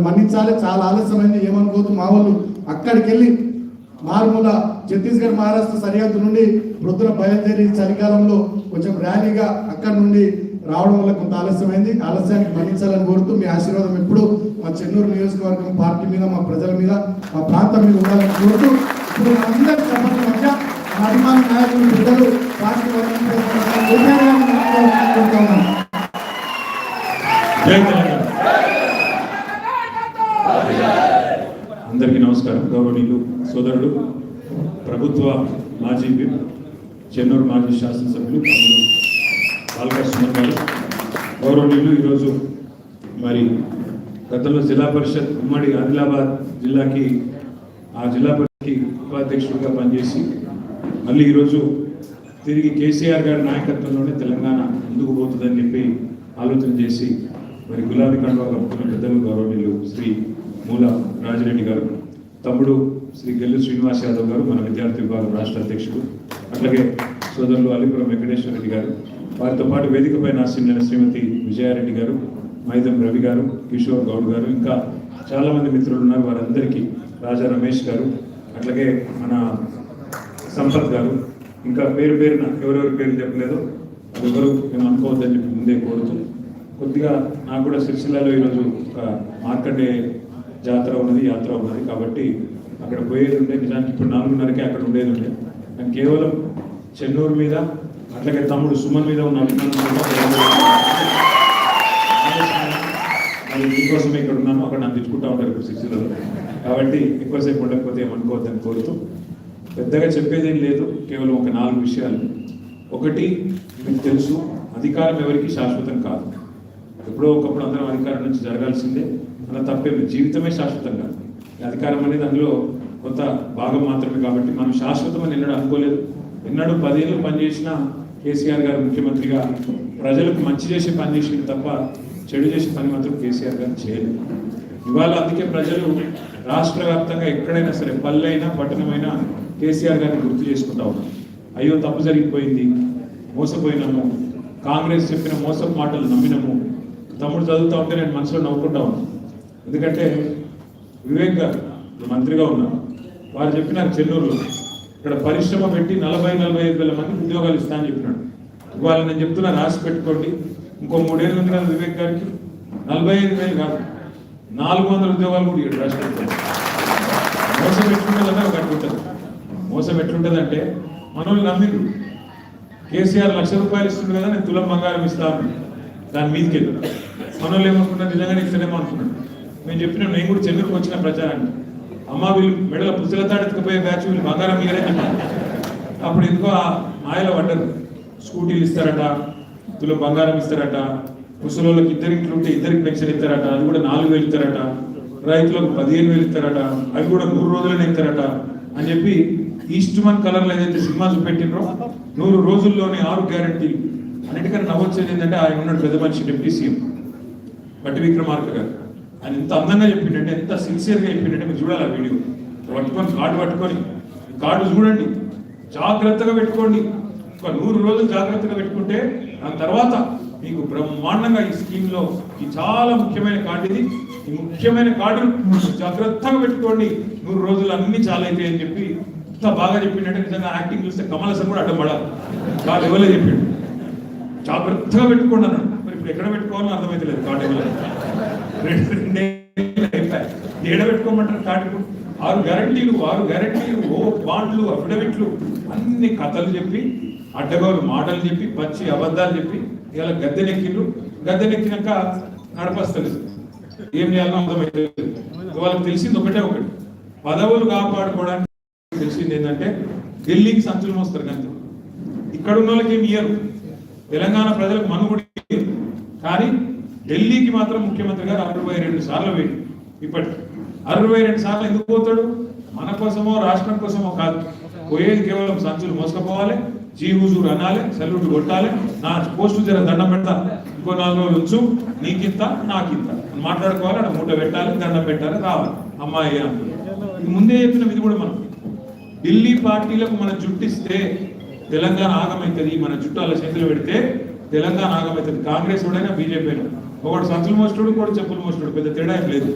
మన్నించాలి. చాలా ఆలస్యమైంది ఏమనుకోవద్దు. మా వాళ్ళు అక్కడికి వెళ్ళి మారుమూల ఛత్తీస్గఢ్ మహారాష్ట్ర సరిహద్దు నుండి ప్రొద్దున బయలుదేరి చలికాలంలో కొంచెం ర్యాలీగా అక్కడి నుండి రావడం వల్ల కొంత ఆలస్యమైంది. ఆలస్యానికి మన్నించాలని కోరుతూ మీ ఆశీర్వాదం ఎప్పుడు మా చెన్నూరు నియోజకవర్గం పార్టీ మీద, మా ప్రజల మీద, మా ప్రాంతం మీద ఉండాలని కోరుతూ ఇప్పుడు అందరి సభల మధ్య అభిమాన నాయకులు పెద్దలు పార్టీ అందరికీ నమస్కారం. గౌరవనీయులు సోదరుడు ప్రభుత్వ మాజీ విప్, చెన్నూరు మాజీ శాసనసభ్యులు బాలకృష్ణ సుమన్ గారు, గౌరవనీయులు ఈరోజు మరి గతంలో జిల్లా పరిషత్ ఉమ్మడి ఆదిలాబాద్ జిల్లాకి ఆ జిల్లా పరిషత్కి ఉపాధ్యక్షుడిగా పనిచేసి మళ్ళీ ఈరోజు తిరిగి కేసీఆర్ గారి నాయకత్వంలోనే తెలంగాణ ముందుకు పోతుందని చెప్పి ఆలోచన చేసి మరి గులాబీ కండువా కప్పుకున్న పెద్దలు గౌరవనీయులు శ్రీ మూల రాజిరెడ్డి గారు, తమ్ముడు శ్రీ గెల్లు శ్రీనివాస్ యాదవ్ గారు, మన విద్యార్థి విభాగం రాష్ట్ర అధ్యక్షుడు, అట్లాగే సోదరులు అలిపురం వెంకటేశ్వర రెడ్డి గారు, వారితో పాటు వేదికపై నాశనం శ్రీమతి విజయారెడ్డి గారు, మైదం రవి గారు, కిషోర్ గౌడ్ గారు, ఇంకా చాలామంది మిత్రులు ఉన్నారు. వారందరికీ రాజా రమేష్ గారు, అట్లాగే మన సంపత్ గారు, ఇంకా పేరు పేరున ఎవరెవరి పేరు చెప్పలేదో అది ఎవరు మేము అనుకోవద్దని చెప్పి ముందే కోరుతూ, కొద్దిగా నాకు కూడా సిరిసిల్లలో ఈరోజు ఒక మార్కండే జాతర ఉన్నది, యాత్ర ఉన్నది, కాబట్టి అక్కడ పోయేది ఉండే. నిజానికి ఇప్పుడు 4:30కే అక్కడ ఉండేది ఉండే. కానీ కేవలం చెన్నూరు మీద అట్లాగే తమ్ముడు సుమన్ మీద ఉన్న అది దీనికోసమే ఇక్కడ ఉన్నాను. అక్కడ నన్ను తెచ్చుకుంటా ఉంటారు ఇప్పుడు సిరిసిల్లలో, కాబట్టి ఎక్కువసేపు ఉండకపోతే ఏమనుకోవద్దని కోరుతూ, పెద్దగా చెప్పేదేం లేదు, కేవలం ఒక 4 విషయాలు. ఒకటి, మీకు తెలుసు, అధికారం ఎవరికి శాశ్వతం కాదు. ఎప్పుడో ఒకప్పుడు అందరం అధికారం నుంచి జరగాల్సిందే, అలా తప్పేమి. జీవితమే శాశ్వతం కాదు. అధికారం అనేది అందులో కొంత భాగం మాత్రమే, కాబట్టి మనం శాశ్వతం అని ఎన్నడూ అనుకోలేదు. ఎన్నడూ 10 ఏళ్ళు పనిచేసిన కేసీఆర్ గారు ముఖ్యమంత్రిగా ప్రజలకు మంచి చేసే పని చేసింది తప్ప చెడు చేసే పని మాత్రం కేసీఆర్ గారు చేయలేదు. ఇవాళ అందుకే ప్రజలు రాష్ట్ర వ్యాప్తంగా ఎక్కడైనా సరే, పల్లెైనా పట్టణమైనా కేసీఆర్ గారిని గుర్తు చేసుకుంటా ఉన్నారు. అయ్యో తప్పు జరిగిపోయింది, మోసపోయినాము, కాంగ్రెస్ చెప్పిన మోసపు మాటలు నమ్మినాము. తమ్ముడు చదువుతూ ఉంటే నేను మనసులో నవ్వుకుంటా ఉన్నాను. ఎందుకంటే వివేక్ గారు మంత్రిగా ఉన్నారు, వారు చెప్పినారు చెన్నూరులో ఇక్కడ పరిశ్రమ పెట్టి 40-45 వేల మందికి ఉద్యోగాలు ఇస్తా అని చెప్పినాడు. ఇవాళ నేను చెప్తున్నా, రాసి పెట్టుకోండి, ఇంకో 3 ఏళ్ళు ఉంది కదా వివేక్ గారికి, 45,000 కాదు 400 ఉద్యోగాలు కూడా ఇవ్వడు రాసి పెట్టుకోండి. మోసం ఎట్లుంటుందంటే ఒక ఉంటుంది. మోసం ఎట్లుంటుందంటే, మనోళ్ళు నమ్మిండు, కేసీఆర్ ₹1,00,000 ఇస్తుంది కదా, నేను తులం బంగారం ఇస్తాను, దాని మీదకి వెళ్ళి మనోళ్ళు ఏమనుకున్నారు, నిజంగానే ఇస్తానేమో అనుకున్నాడు. మేము చెప్పినాం, నేను కూడా చెన్నూరుకు వచ్చిన ప్రచారాన్ని, అమ్మ వీళ్ళు మెడల పుస్తకతాడెత్తుకుపోయే బ్యాచ్, వీళ్ళు బంగారం ఇయ్యరే చెప్పారు. అప్పుడు ఎందుకో ఆ మాయలో పడ్డారు. స్కూటీలు ఇస్తారట, తులం బంగారం ఇస్తారట, ముసలోళ్ళకి 2 ఇంట్లు ఉంటే 2కి పెన్షన్ ఇస్తారట, అది కూడా 4,000 ఇస్తారట, రైతులకు 15,000 ఇస్తారట, అవి కూడా 100 రోజులనే ఇస్తారట అని చెప్పి ఈస్ట్ మన్ కలర్లో ఏదైతే సినిమా చూపెట్టినో 100 రోజుల్లోనే 6 గ్యారంటీలు. అన్నిటికన్నా నవ్వొచ్చేది ఏంటంటే, ఆయన ఉన్నాడు పెద్ద మనిషి, డిప్యూటీ సీఎం బట్టి విక్రమార్క గారు. ఆయన ఎంత అందంగా చెప్పిండంటే, ఎంత సిన్సియర్గా చెప్పిండంటే, మీరు చూడాలి ఆ వీడియో పట్టుకొని, కార్డు పట్టుకొని, కార్డు చూడండి, జాగ్రత్తగా పెట్టుకోండి, ఒక 100 రోజులు జాగ్రత్తగా పెట్టుకుంటే దాని తర్వాత మీకు బ్రహ్మాండంగా ఈ స్కీమ్లో ఈ చాలా ముఖ్యమైన కార్డు ఇది, ఈ ముఖ్యమైన కార్డు జాగ్రత్తగా పెట్టుకోండి, 100 రోజులు అన్ని చాలా అయితే అని చెప్పి ఇంత బాగా చెప్పిండంటే, నిజంగా యాక్టింగ్ చూస్తే కమల్ హాసన్ కూడా అడ్డం పడాలి, కార్డు ఎవరే చెప్పిండు. జాగ్రత్తగా పెట్టుకోండి అన్నాడు. మరి ఇప్పుడు ఎక్కడ పెట్టుకోవాలని అర్థమైతే లేదు. కార్డు ఇవ్వలేదు, 2 ఏడ పెట్టుకోమంటారు కార్డు. 6 గ్యారంటీలు, ఓ బాండ్లు, అఫిడవిట్లు, అన్ని కథలు చెప్పి, అడ్డగోలు మాటలు చెప్పి, పచ్చి అబద్ధాలు చెప్పి ఇలా గద్దెనెక్కిండ్రు. గద్దెనెక్కినాక నడపస్తలేదు, ఏం చేయాలో అర్థమైతే వాళ్ళకి తెలిసింది ఒకటి, పదవులు కాపాడుకోవడానికి తెలిసింది ఏంటంటే ఢిల్లీకి సంచులు మోస్తారు గంతే. ఇక్కడ ఉన్న వాళ్ళకి ఏమి ఇయ్యరు, తెలంగాణ ప్రజలకు మనుగుడి, కానీ ఢిల్లీకి మాత్రం ముఖ్యమంత్రి గారు 62 సార్లు పోయి, ఇప్పటికి 62 సార్లు ఎందుకు పోతాడు? మన కోసమో రాష్ట్రం కోసమో కాదు, పోయేది కేవలం సంచులు మోసుకపోవాలి, జీ హుజూర్ అనాలి, సల్యూట్ కొట్టాలి, నా పోస్టు జర దండం పెడతా, ఇంకో 4 రోజులు ఉంచు, నీకింత నాకింత మాట్లాడుకోవాలి, అక్కడ మూట పెట్టాలి, దండం పెట్టాలి, రావాలి అమ్మాయి అనుకుంది. ఇది ముందే చెప్పిన, ఇది కూడా మనం ఢిల్లీ పార్టీలకు మన జుట్టిస్తే తెలంగాణ ఆగమవుతుంది, మన జుట్టు అలా చేతులు పెడితే తెలంగాణ ఆగమవుతుంది. కాంగ్రెస్ కూడా బీజేపీ ఒకటి సంచులు మోస్తుడు, కూడా చెప్పులు మోస్తుడు, పెద్ద తేడా ఏం లేదు.